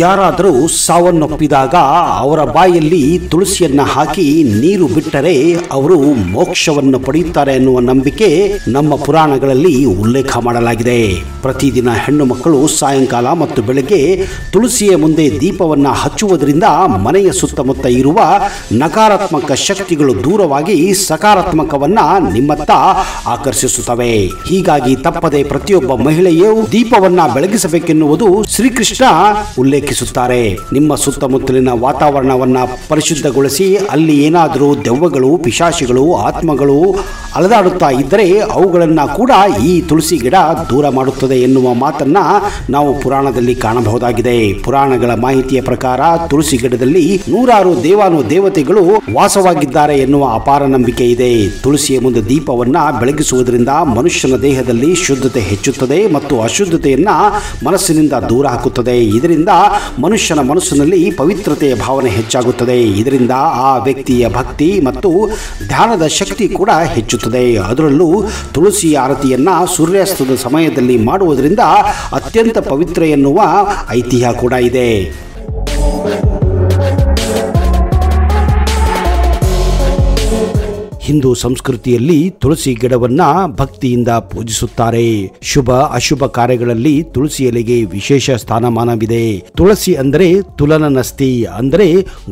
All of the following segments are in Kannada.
ಯಾರಾದರೂ ಸಾವನ್ನಪ್ಪಿದಾಗ ಅವರ ಬಾಯಲ್ಲಿ ತುಳಸಿಯನ್ನ ಹಾಕಿ ನೀರು ಬಿಟ್ಟರೆ ಅವರು ಮೋಕ್ಷವನ್ನು ಪಡೆಯುತ್ತಾರೆ ಎನ್ನುವ ನಂಬಿಕೆ ನಮ್ಮ ಪುರಾಣಗಳಲ್ಲಿ ಉಲ್ಲೇಖ ಮಾಡಲಾಗಿದೆ. ಪ್ರತಿದಿನ ಹೆಣ್ಣು ಮಕ್ಕಳು ಸಾಯಂಕಾಲ ಮತ್ತು ಬೆಳಗ್ಗೆ ತುಳಸಿಯ ಮುಂದೆ ದೀಪವನ್ನ ಹಚ್ಚುವುದರಿಂದ ಮನೆಯ ಸುತ್ತಮುತ್ತ ಇರುವ ನಕಾರಾತ್ಮಕ ಶಕ್ತಿಗಳು ದೂರವಾಗಿ ಸಕಾರಾತ್ಮಕವನ್ನ ನಿಮ್ಮತ್ತ ಆಕರ್ಷಿಸುತ್ತವೆ. ಹೀಗಾಗಿ ತಪ್ಪದೆ ಪ್ರತಿಯೊಬ್ಬ ಮಹಿಳೆಯೂ ದೀಪವನ್ನ ಬೆಳಗಿಸಬೇಕೆನ್ನುವುದು ಶ್ರೀಕೃಷ್ಣ ಉಲ್ಲೇಖಿಸುತ್ತಾರೆ. ನಿಮ್ಮ ಸುತ್ತಮುತ್ತಲಿನ ವಾತಾವರಣವನ್ನ ಪರಿಶುದ್ಧಗೊಳಿಸಿ ಅಲ್ಲಿ ಏನಾದರೂ ದೆವ್ವಗಳು, ಪಿಶಾಚಿಗಳು, ಆತ್ಮಗಳು ಅಲೆದಾಡುತ್ತಾ ಇದ್ದರೆ ಅವುಗಳನ್ನ ಕೂಡ ಈ ತುಳಸಿ ಗಿಡ ದೂರ ಮಾಡುತ್ತದೆ ಎನ್ನುವ ಮಾತನ್ನ ನಾವು ಪುರಾಣದಲ್ಲಿ ಕಾಣಬಹುದಾಗಿದೆ. ಪುರಾಣಗಳ ಮಾಹಿತಿಯ ಪ್ರಕಾರ ತುಳಸಿ ಗಿಡದಲ್ಲಿ ನೂರಾರು ದೇವಾನು ದೇವತೆಗಳು ವಾಸವಾಗಿದ್ದಾರೆ ಎನ್ನುವ ಅಪಾರ ನಂಬಿಕೆ ಇದೆ. ತುಳಸಿಯ ಮುಂದೆ ದೀಪವನ್ನ ಬೆಳಗಿಸುವುದರಿಂದ ಮನುಷ್ಯನ ದೇಹದಲ್ಲಿ ಶುದ್ಧತೆ ಹೆಚ್ಚುತ್ತದೆ ಮತ್ತು ಅಶುದ್ಧತೆಯನ್ನ ಮನಸ್ಸಿನಿಂದ ದೂರ ಹಾಕುತ್ತದೆ. ಇದರಿಂದ ಮನುಷ್ಯನ ಮನಸ್ಸಿನಲ್ಲಿ ಪವಿತ್ರತೆಯ ಭಾವನೆ ಹೆಚ್ಚಾಗುತ್ತದೆ. ಇದರಿಂದ ಆ ವ್ಯಕ್ತಿಯ ಭಕ್ತಿ ಮತ್ತು ಧ್ಯಾನದ ಶಕ್ತಿ ಕೂಡ ಹೆಚ್ಚುತ್ತದೆ. ಅದರಲ್ಲೂ ತುಳಸಿ ಆರತಿಯನ್ನ ಸೂರ್ಯಾಸ್ತದ ಸಮಯದಲ್ಲಿ ಮಾಡುವುದರಿಂದ ಅತ್ಯಂತ ಪವಿತ್ರ ಎನ್ನುವ ಐತಿಹ್ಯ ಕೂಡ ಇದೆ. ಹಿಂದೂ ಸಂಸ್ಕೃತಿಯಲ್ಲಿ ತುಳಸಿ ಗಿಡವನ್ನ ಭಕ್ತಿಯಿಂದ ಪೂಜಿಸುತ್ತಾರೆ. ಶುಭ ಅಶುಭ ಕಾರ್ಯಗಳಲ್ಲಿ ತುಳಸಿ ಎಲೆಗೆ ವಿಶೇಷ ಸ್ಥಾನಮಾನವಿದೆ. ತುಳಸಿ ಅಂದರೆ ತುಲನನಸ್ತಿ, ಅಂದರೆ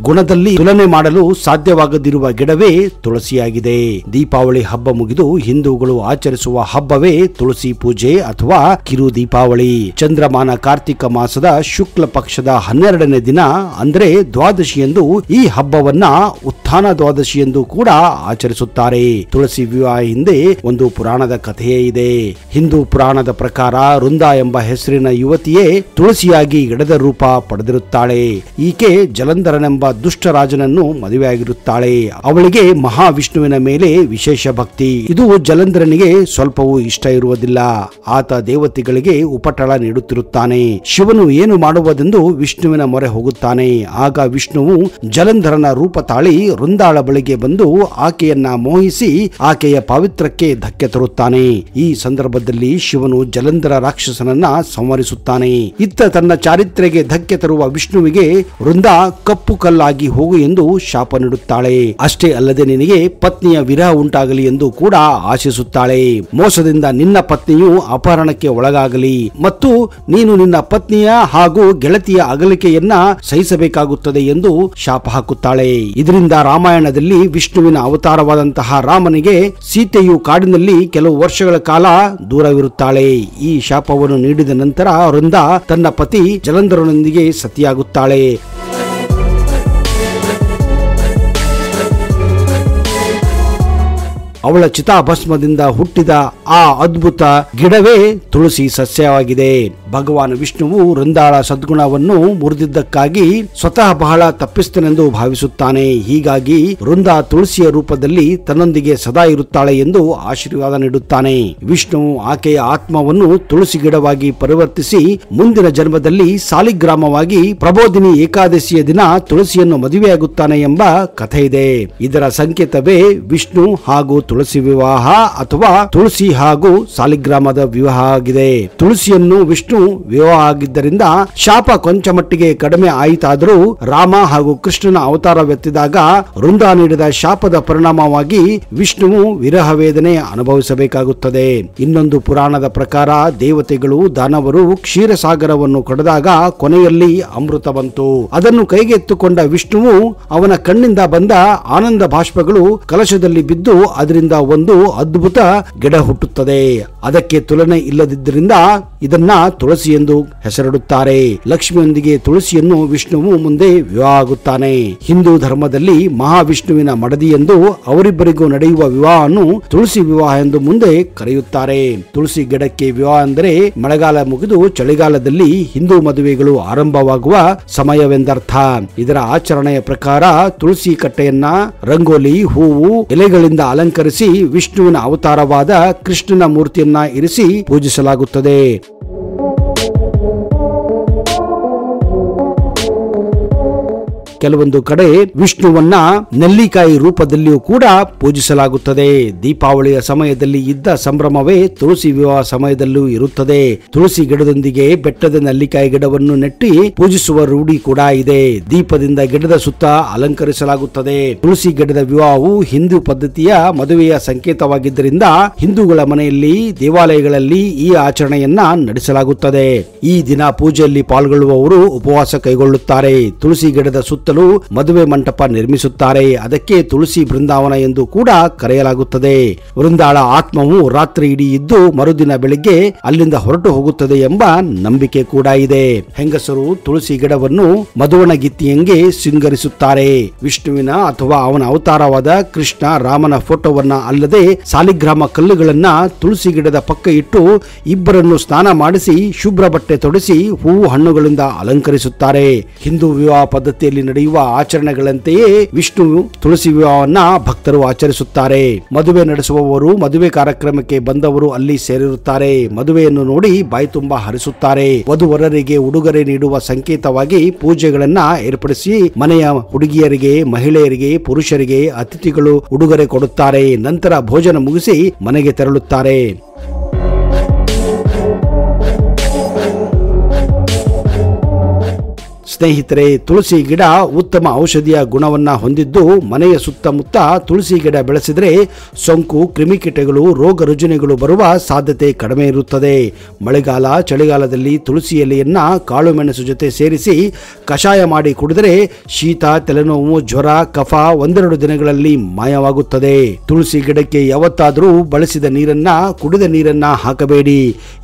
ಗುಣದಲ್ಲಿ ತುಲನೆ ಮಾಡಲು ಸಾಧ್ಯವಾಗದಿರುವ ಗಿಡವೇ ತುಳಸಿಯಾಗಿದೆ. ದೀಪಾವಳಿ ಹಬ್ಬ ಮುಗಿದು ಹಿಂದೂಗಳು ಆಚರಿಸುವ ಹಬ್ಬವೇ ತುಳಸಿ ಪೂಜೆ ಅಥವಾ ಕಿರು ದೀಪಾವಳಿ. ಚಂದ್ರಮಾನ ಕಾರ್ತಿಕ ಮಾಸದ ಶುಕ್ಲ ಪಕ್ಷದ 12ನೇ ದಿನ ಅಂದರೆ ದ್ವಾದಶಿಯಂದು ಈ ಹಬ್ಬವನ್ನ ಉತ್ಥಾನ ದ್ವಾದಶಿ ಎಂದು ಕೂಡ ಆಚರಿಸುತ್ತಾರೆ. ತುಳಸಿ ವಿವಾಹ ಹಿಂದೆ ಒಂದು ಪುರಾಣದ ಕಥೆಯೇ ಇದೆ. ಹಿಂದೂ ಪುರಾಣದ ಪ್ರಕಾರ ವೃಂದ ಎಂಬ ಹೆಸರಿನ ಯುವತಿಯೇ ತುಳಸಿಯಾಗಿ ಗಿಡದ ರೂಪ ಪಡೆದಿರುತ್ತಾಳೆ. ಈಕೆ ಜಲಂಧರನೆಂಬ ದುಷ್ಟ ರಾಜನನ್ನು ಮದುವೆಯಾಗಿರುತ್ತಾಳೆ. ಅವಳಿಗೆ ಮಹಾವಿಷ್ಣುವಿನ ಮೇಲೆ ವಿಶೇಷ ಭಕ್ತಿ. ಇದು ಜಲಂಧರನಿಗೆ ಸ್ವಲ್ಪವೂ ಇಷ್ಟ ಇರುವುದಿಲ್ಲ. ಆತ ದೇವತೆಗಳಿಗೆ ಉಪಟಳ ನೀಡುತ್ತಿರುತ್ತಾನೆ. ಶಿವನು ಏನು ಮಾಡುವುದೆಂದು ವಿಷ್ಣುವಿನ ಮೊರೆ ಹೋಗುತ್ತಾನೆ. ಆಗ ವಿಷ್ಣುವು ಜಲಂಧರನ ರೂಪ ತಾಳಿ ವೃಂದಾಳ ಬಳಿಗೆ ಬಂದು ಆಕೆಯನ್ನ ಮೋಹಿಸಿ ಆಕೆಯ ಪಾವಿತ್ರಕ್ಕೆ ಧಕ್ಕೆ ತರುತ್ತಾನೆ. ಈ ಸಂದರ್ಭದಲ್ಲಿ ಶಿವನು ಜಲಂಧರ ರಾಕ್ಷಸನನ್ನ ಸಂಹರಿಸುತ್ತಾನೆ. ಇತ್ತ ತನ್ನ ಚಾರಿತ್ರ್ಯಕ್ಕೆ ಧಕ್ಕೆ ತರುವ ವಿಷ್ಣುವಿಗೆ ವೃಂದ ಕಪ್ಪು ಕಲ್ಲಾಗಿ ಹೋಗು ಎಂದು ಶಾಪ ನೀಡುತ್ತಾಳೆ. ಅಷ್ಟೇ ಅಲ್ಲದೆ ನಿನಗೆ ಪತ್ನಿಯ ವಿರಹ ಉಂಟಾಗಲಿ ಎಂದು ಕೂಡ ಆಶಿಸುತ್ತಾಳೆ. ಮೋಸದಿಂದ ನಿನ್ನ ಪತ್ನಿಯು ಅಪಹರಣಕ್ಕೆ ಒಳಗಾಗಲಿ ಮತ್ತು ನೀನು ನಿನ್ನ ಪತ್ನಿಯ ಹಾಗೂ ಗೆಳತಿಯ ಅಗಲಿಕೆಯನ್ನ ಸಹಿಸಬೇಕಾಗುತ್ತದೆ ಎಂದು ಶಾಪ ಹಾಕುತ್ತಾಳೆ. ಇದರಿಂದ ರಾಮಾಯಣದಲ್ಲಿ ವಿಷ್ಣುವಿನ ಅವತಾರವಾದಂತಹ ರಾಮನಿಗೆ ಸೀತೆಯು ಕಾಡಿನಲ್ಲಿ ಕೆಲವು ವರ್ಷಗಳ ಕಾಲ ದೂರವಿರುತ್ತಾಳೆ. ಈ ಶಾಪವನ್ನು ನೀಡಿದ ನಂತರ ವೃಂದ ತನ್ನ ಪತಿ ಜಲಂಧರನೊಂದಿಗೆ ಸತಿಯಾಗುತ್ತಾಳೆ. ಅವಳ ಚಿತಾಭಸ್ಮದಿಂದ ಹುಟ್ಟಿದ ಆ ಅದ್ಭುತ ಗಿಡವೇ ತುಳಸಿ ಸಸ್ಯವಾಗಿದೆ. ಭಗವಾನ್ ವಿಷ್ಣುವು ವೃಂದಾಳ ಸದ್ಗುಣವನ್ನು ಮುರಿದಿದ್ದಕ್ಕಾಗಿ ಸ್ವತಃ ಬಹಳ ತಪ್ಪಿಸ್ತನೆಂದು ಭಾವಿಸುತ್ತಾನೆ. ಹೀಗಾಗಿ ವೃಂದ ತುಳಸಿಯ ರೂಪದಲ್ಲಿ ತನ್ನೊಂದಿಗೆ ಸದಾ ಇರುತ್ತಾಳೆ ಎಂದು ಆಶೀರ್ವಾದ ನೀಡುತ್ತಾನೆ. ವಿಷ್ಣುವು ಆಕೆಯ ಆತ್ಮವನ್ನು ತುಳಸಿ ಗಿಡವಾಗಿ ಪರಿವರ್ತಿಸಿ ಮುಂದಿನ ಜನ್ಮದಲ್ಲಿ ಸಾಲಿಗ್ರಾಮವಾಗಿ ಪ್ರಬೋಧಿನಿ ಏಕಾದಶಿಯ ದಿನ ತುಳಸಿಯನ್ನು ಮದುವೆಯಾಗುತ್ತಾನೆ ಎಂಬ ಕಥೆ ಇದೆ. ಇದರ ಸಂಕೇತವೇ ವಿಷ್ಣು ಹಾಗೂ ತುಳಸಿ ವಿವಾಹ ಅಥವಾ ತುಳಸಿ ಹಾಗೂ ಸಾಲಿಗ್ರಾಮದ ವಿವಾಹ ಆಗಿದೆ. ತುಳಸಿಯನ್ನು ವಿಷ್ಣು ವಿವಾಹ ಆಗಿದ್ದರಿಂದ ಶಾಪ ಕೊಂಚ ಮಟ್ಟಿಗೆ ಕಡಿಮೆ ಆಯಿತಾದರೂ ರಾಮ ಹಾಗೂ ಕೃಷ್ಣನ ಅವತಾರವೆತ್ತಿದಾಗ ವೃಂದ ನೀಡಿದ ಶಾಪದ ಪರಿಣಾಮವಾಗಿ ವಿಷ್ಣುವು ವಿರಹ ವೇದನೆ ಅನುಭವಿಸಬೇಕಾಗುತ್ತದೆ. ಇನ್ನೊಂದು ಪುರಾಣದ ಪ್ರಕಾರ ದೇವತೆಗಳು ದಾನವರು ಕ್ಷೀರಸಾಗರವನ್ನು ಕಡಿದಾಗ ಕೊನೆಯಲ್ಲಿ ಅಮೃತ ಬಂತು. ಅದನ್ನು ಕೈಗೆತ್ತಿಕೊಂಡ ವಿಷ್ಣುವು ಅವನ ಕಣ್ಣಿಂದ ಬಂದ ಆನಂದ ಬಾಷ್ಪಗಳು ಕಲಶದಲ್ಲಿ ಬಿದ್ದು ಅದರಿಂದ ಒಂದು ಅದ್ಭುತ ಗಿಡ ಹುಟ್ಟುತ್ತದೆ. ಅದಕ್ಕೆ ತುಲನೆ ಇಲ್ಲದಿದ್ದರಿಂದ ಇದನ್ನ ತುಳಸಿ ಎಂದು ಹೆಸರಿಡುತ್ತಾರೆ. ಲಕ್ಷ್ಮಿಯೊಂದಿಗೆ ತುಳಸಿಯನ್ನು ವಿಷ್ಣುವು ಮುಂದೆ ವಿವಾಹ ಆಗುತ್ತಾನೆ. ಹಿಂದೂ ಧರ್ಮದಲ್ಲಿ ಮಹಾವಿಷ್ಣುವಿನ ಮಡದಿ ಎಂದು ಅವರಿಬ್ಬರಿಗೂ ನಡೆಯುವ ವಿವಾಹವನ್ನು ತುಳಸಿ ವಿವಾಹ ಎಂದು ಮುಂದೆ ಕರೆಯುತ್ತಾರೆ. ತುಳಸಿ ಗಿಡಕ್ಕೆ ವಿವಾಹ ಅಂದರೆ ಮಳೆಗಾಲ ಮುಗಿದು ಚಳಿಗಾಲದಲ್ಲಿ ಹಿಂದೂ ಮದುವೆಗಳು ಆರಂಭವಾಗುವ ಸಮಯವೆಂದರ್ಥ. ಇದರ ಆಚರಣೆಯ ಪ್ರಕಾರ ತುಳಸಿ ಕಟ್ಟೆಯನ್ನ ರಂಗೋಲಿ, ಹೂವು, ಎಲೆಗಳಿಂದ ಅಲಂಕರಿಸಿ ವಿಷ್ಣುವಿನ ಅವತಾರವಾದ ಕೃಷ್ಣನ ಮೂರ್ತಿಯನ್ನ ಇರಿಸಿ ಪೂಜಿಸಲಾಗುತ್ತದೆ. ಕೆಲವೊಂದು ಕಡೆ ವಿಷ್ಣುವನ್ನ ನೆಲ್ಲಿಕಾಯಿ ರೂಪದಲ್ಲಿಯೂ ಕೂಡ ಪೂಜಿಸಲಾಗುತ್ತದೆ. ದೀಪಾವಳಿಯ ಸಮಯದಲ್ಲಿ ಇದ್ದ ಸಂಭ್ರಮವೇ ತುಳಸಿ ವಿವಾಹ ಸಮಯದಲ್ಲೂ ಇರುತ್ತದೆ. ತುಳಸಿ ಗಿಡದೊಂದಿಗೆ ಬೆಟ್ಟದ ನೆಲ್ಲಿಕಾಯಿ ಗಿಡವನ್ನು ನೆಟ್ಟಿ ಪೂಜಿಸುವ ರೂಢಿ ಕೂಡ ಇದೆ. ದೀಪದಿಂದ ಗಿಡದ ಸುತ್ತ ಅಲಂಕರಿಸಲಾಗುತ್ತದೆ. ತುಳಸಿ ಗಿಡದ ವಿವಾಹವು ಹಿಂದೂ ಪದ್ಧತಿಯ ಮದುವೆಯ ಸಂಕೇತವಾಗಿದ್ದರಿಂದ ಹಿಂದೂಗಳ ಮನೆಯಲ್ಲಿ ದೇವಾಲಯಗಳಲ್ಲಿ ಈ ಆಚರಣೆಯನ್ನ ನಡೆಸಲಾಗುತ್ತದೆ. ಈ ದಿನ ಪೂಜೆಯಲ್ಲಿ ಪಾಲ್ಗೊಳ್ಳುವವರು ಉಪವಾಸ ಕೈಗೊಳ್ಳುತ್ತಾರೆ. ತುಳಸಿ ಗಿಡದ ಸುತ್ತಲೂ ಮದುವೆ ಮಂಟಪ ನಿರ್ಮಿಸುತ್ತಾರೆ. ಅದಕ್ಕೆ ತುಳಸಿ ಬೃಂದಾವನ ಎಂದು ಕೂಡ ಕರೆಯಲಾಗುತ್ತದೆ. ವೃಂದಾಳ ಆತ್ಮವು ರಾತ್ರಿ ಇಡೀ ಇದ್ದು ಮರುದಿನ ಬೆಳಿಗ್ಗೆ ಅಲ್ಲಿಂದ ಹೊರಟು ಹೋಗುತ್ತದೆ ಎಂಬ ನಂಬಿಕೆ ಕೂಡ ಇದೆ. ಹೆಂಗಸರು ತುಳಸಿ ಗಿಡವನ್ನು ಮಧುವಣಗಿತ್ತಿಯಂಗೆ ಶೃಂಗರಿಸುತ್ತಾರೆ. ವಿಷ್ಣುವಿನ ಅಥವಾ ಅವನ ಅವತಾರವಾದ ಕೃಷ್ಣ ರಾಮನ ಫೋಟೋವನ್ನ ಅಲ್ಲದೆ ಸಾಲಿಗ್ರಾಮ ಕಲ್ಲುಗಳನ್ನ ತುಳಸಿ ಗಿಡದ ಪಕ್ಕ ಇಟ್ಟು ಇಬ್ಬರನ್ನು ಸ್ನಾನ ಮಾಡಿಸಿ ಶುಭ್ರ ಬಟ್ಟೆ ತೊಡಿಸಿ ಹೂವು ಹಣ್ಣುಗಳಿಂದ ಅಲಂಕರಿಸುತ್ತಾರೆ. ಹಿಂದೂ ವಿವಾಹ ಪದ್ಧತಿಯಲ್ಲಿ ನಡೆಯುವ ಆಚರಣೆಗಳಂತೆಯೇ ವಿಷ್ಣು ತುಳಸಿ ವಿವಾಹವನ್ನ ಭಕ್ತರು ಆಚರಿಸುತ್ತಾರೆ. ಮದುವೆ ನಡೆಸುವವರು ಮದುವೆ ಕಾರ್ಯಕ್ರಮಕ್ಕೆ ಬಂದವರು ಅಲ್ಲಿ ಸೇರಿರುತ್ತಾರೆ. ಮದುವೆಯನ್ನು ನೋಡಿ ಬಾಯಿ ತುಂಬಾ ಹರಿಸುತ್ತಾರೆ. ವಧುವರರಿಗೆ ಉಡುಗೊರೆ ನೀಡುವ ಸಂಕೇತವಾಗಿ ಪೂಜೆಗಳನ್ನ ಏರ್ಪಡಿಸಿ ಮನೆಯ ಹುಡುಗಿಯರಿಗೆ, ಮಹಿಳೆಯರಿಗೆ, ಪುರುಷರಿಗೆ ಅತಿಥಿಗಳು ಉಡುಗೊರೆ ಕೊಡುತ್ತಾರೆ. ನಂತರ ಭೋಜನ ಮುಗಿಸಿ ಮನೆಗೆ ತೆರಳುತ್ತಾರೆ. ಸ್ನೇಹಿತರೆ, ತುಳಸಿ ಗಿಡ ಉತ್ತಮ ಔಷಧಿಯ ಗುಣವನ್ನ ಹೊಂದಿದ್ದು ಮನೆಯ ಸುತ್ತಮುತ್ತ ತುಳಸಿ ಗಿಡ ಬೆಳೆಸಿದರೆ ಸೋಂಕು, ಕ್ರಿಮಿಕೀಟಗಳು, ರೋಗ ರುಜಿನಗಳು ಬರುವ ಸಾಧ್ಯತೆ ಕಡಿಮೆ ಇರುತ್ತದೆ. ಮಳೆಗಾಲ, ಚಳಿಗಾಲದಲ್ಲಿ ತುಳಸಿ ಎಲೆಯನ್ನ ಕಾಳು ಮೆಣಸು ಜೊತೆ ಸೇರಿಸಿ ಕಷಾಯ ಮಾಡಿ ಕುಡಿದರೆ ಶೀತ, ತಲೆನೋವು, ಜ್ವರ, ಕಫ ಒಂದೆರಡು ದಿನಗಳಲ್ಲಿ ಮಾಯವಾಗುತ್ತದೆ. ತುಳಸಿ ಗಿಡಕ್ಕೆ ಯಾವತ್ತಾದರೂ ಬಳಸಿದ ನೀರನ್ನ, ಕುಡಿದ ನೀರನ್ನ ಹಾಕಬೇಡಿ.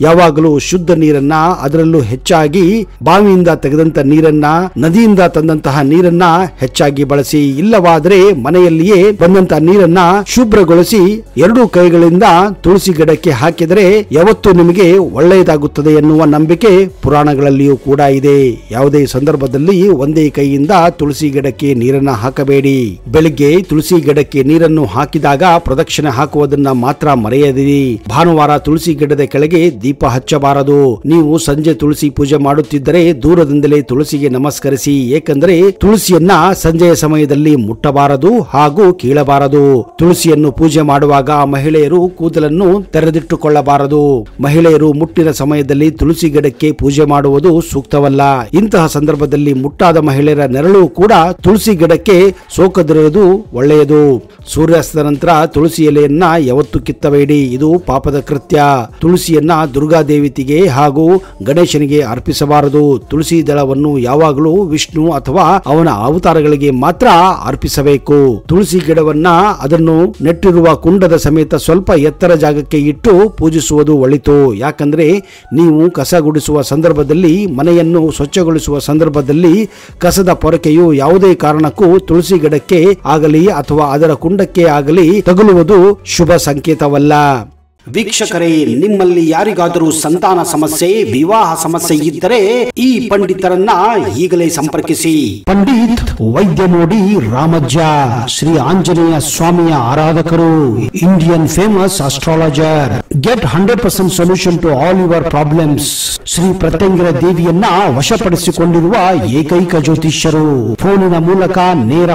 ಯಾವಾಗಲೂ ಶುದ್ಧ ನೀರನ್ನ, ಅದರಲ್ಲೂ ಹೆಚ್ಚಾಗಿ ಬಾವಿಯಿಂದ ತೆಗೆದಂತ ನೀರನ್ನ, ನದಿಯಿಂದ ತಂದಂತಹ ನೀರನ್ನ ಹೆಚ್ಚಾಗಿ ಬಳಸಿ. ಇಲ್ಲವಾದರೆ ಮನೆಯಲ್ಲಿಯೇ ಬಂದಂತಹ ನೀರನ್ನ ಶುಭ್ರಗೊಳಿಸಿ ಎರಡೂ ಕೈಗಳಿಂದ ತುಳಸಿ ಗಿಡಕ್ಕೆ ಹಾಕಿದರೆ ಯಾವತ್ತೂ ನಿಮಗೆ ಒಳ್ಳೆಯದಾಗುತ್ತದೆ ಎನ್ನುವ ನಂಬಿಕೆ ಪುರಾಣಗಳಲ್ಲಿಯೂ ಕೂಡ ಇದೆ. ಯಾವುದೇ ಸಂದರ್ಭದಲ್ಲಿ ಒಂದೇ ಕೈಯಿಂದ ತುಳಸಿ ಗಿಡಕ್ಕೆ ನೀರನ್ನ ಹಾಕಬೇಡಿ. ಬೆಳಿಗ್ಗೆ ತುಳಸಿ ಗಿಡಕ್ಕೆ ನೀರನ್ನು ಹಾಕಿದಾಗ ಪ್ರದಕ್ಷಿಣೆ ಹಾಕುವುದನ್ನ ಮಾತ್ರ ಮರೆಯದಿರಿ. ಭಾನುವಾರ ತುಳಸಿ ಗಿಡದ ಕೆಳಗೆ ದೀಪ ಹಚ್ಚಬಾರದು. ನೀವು ಸಂಜೆ ತುಳಸಿ ಪೂಜೆ ಮಾಡುತ್ತಿದ್ದರೆ ದೂರದಿಂದಲೇ ತುಳಸಿಗೆ ನಮಸ್ಕರಿಸಿ. ಏಕೆಂದರೆ ತುಳಸಿಯನ್ನ ಸಂಜೆಯ ಸಮಯದಲ್ಲಿ ಮುಟ್ಟಬಾರದು ಹಾಗೂ ಕೀಳಬಾರದು. ತುಳಸಿಯನ್ನು ಪೂಜೆ ಮಾಡುವಾಗ ಮಹಿಳೆಯರು ಕೂದಲನ್ನು ತೆರೆದಿಟ್ಟುಕೊಳ್ಳಬಾರದು. ಮಹಿಳೆಯರು ಮುಟ್ಟಿನ ಸಮಯದಲ್ಲಿ ತುಳಸಿ ಗಿಡಕ್ಕೆ ಪೂಜೆ ಮಾಡುವುದು ಸೂಕ್ತವಲ್ಲ. ಇಂತಹ ಸಂದರ್ಭದಲ್ಲಿ ಮುಟ್ಟಾದ ಮಹಿಳೆಯರ ನೆರಳು ಕೂಡ ತುಳಸಿ ಗಿಡಕ್ಕೆ ಸೋಕದಿರುವುದು ಒಳ್ಳೆಯದು. ಸೂರ್ಯಾಸ್ತದ ನಂತರ ತುಳಸಿ ಎಲೆಯನ್ನ ಯಾವತ್ತೂ ಕಿತ್ತಬೇಡಿ. ಇದು ಪಾಪದ ಕೃತ್ಯ. ತುಳಸಿಯನ್ನ ದುರ್ಗಾದೇವಿಗೆ ಹಾಗೂ ಗಣೇಶನಿಗೆ ಅರ್ಪಿಸಬಾರದು. ತುಳಸಿ ದಳವನ್ನು ಯಾವಾಗಲೂ ವಿಷ್ಣು ಅಥವಾ ಅವನ ಅವತಾರಗಳಿಗೆ ಮಾತ್ರ ಅರ್ಪಿಸಬೇಕು. ತುಳಸಿ ಗಿಡವನ್ನ ಅದನ್ನು ನೆಟ್ಟಿರುವ ಕುಂಡದ ಸಮೇತ ಸ್ವಲ್ಪ ಎತ್ತರ ಜಾಗಕ್ಕೆ ಇಟ್ಟು ಪೂಜಿಸುವುದು ಒಳಿತು. ಯಾಕಂದ್ರೆ ನೀವು ಕಸ ಗುಡಿಸುವ ಸಂದರ್ಭದಲ್ಲಿ, ಮನೆಯನ್ನು ಸ್ವಚ್ಛಗೊಳಿಸುವ ಸಂದರ್ಭದಲ್ಲಿ ಕಸದ ಪೊರಕೆಯು ಯಾವುದೇ ಕಾರಣಕ್ಕೂ ತುಳಸಿ ಗಿಡಕ್ಕೆ ಆಗಲಿ ಅಥವಾ ಅದರ ಕುಂಡಕ್ಕೆ ಆಗಲಿ ತಗುಲುವುದು ಶುಭ ಸಂಕೇತವಲ್ಲ. ವೀಕ್ಷಕರೇ, ನಿಮ್ಮಲ್ಲಿ ಯಾರಿಗಾದರೂ ಸಂತಾನ ಸಮಸ್ಯೆ, ವಿವಾಹ ಸಮಸ್ಯೆ ಇದ್ದರೆ ಈ ಪಂಡಿತರನ್ನ ಈಗಲೇ ಸಂಪರ್ಕಿಸಿ. ಪಂಡಿತ್ ವೈದ್ಯಮೋಡಿ ರಾಮಜ್ಜ, ಶ್ರೀ ಆಂಜನೇಯ ಸ್ವಾಮಿಯ ಆರಾಧಕರು, Indian famous astrologer. Get 100% solution to all your problems. Shri Pratyangira ದೇವಿಯನ್ನ ವಶಪಡಿಸಿಕೊಂಡಿರುವ ಏಕೈಕ ಜ್ಯೋತಿಷ್ಯರು. ಫೋನಿನ ಮೂಲಕ ನೇರ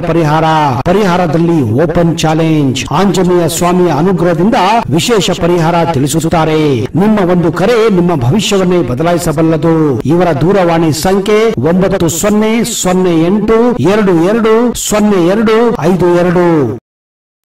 ಪರಿಹಾರದಲ್ಲಿ ಓಪನ್ ಚಾಲೆಂಜ್. ಆಂಜನೇಯ ಸ್ವಾಮಿಯ ಅನುಗ್ರಹದಿಂದ ವಿಶೇಷ ಪರಿಹಾರ ತಿಳಿಸುತ್ತಾರೆ. ನಿಮ್ಮ ಒಂದು ಕರೆ ನಿಮ್ಮ ಭವಿಷ್ಯವನ್ನೇ ಬದಲಾಯಿಸಬಲ್ಲದು. ಇವರ ದೂರವಾಣಿ ಸಂಖ್ಯೆ 9008220252.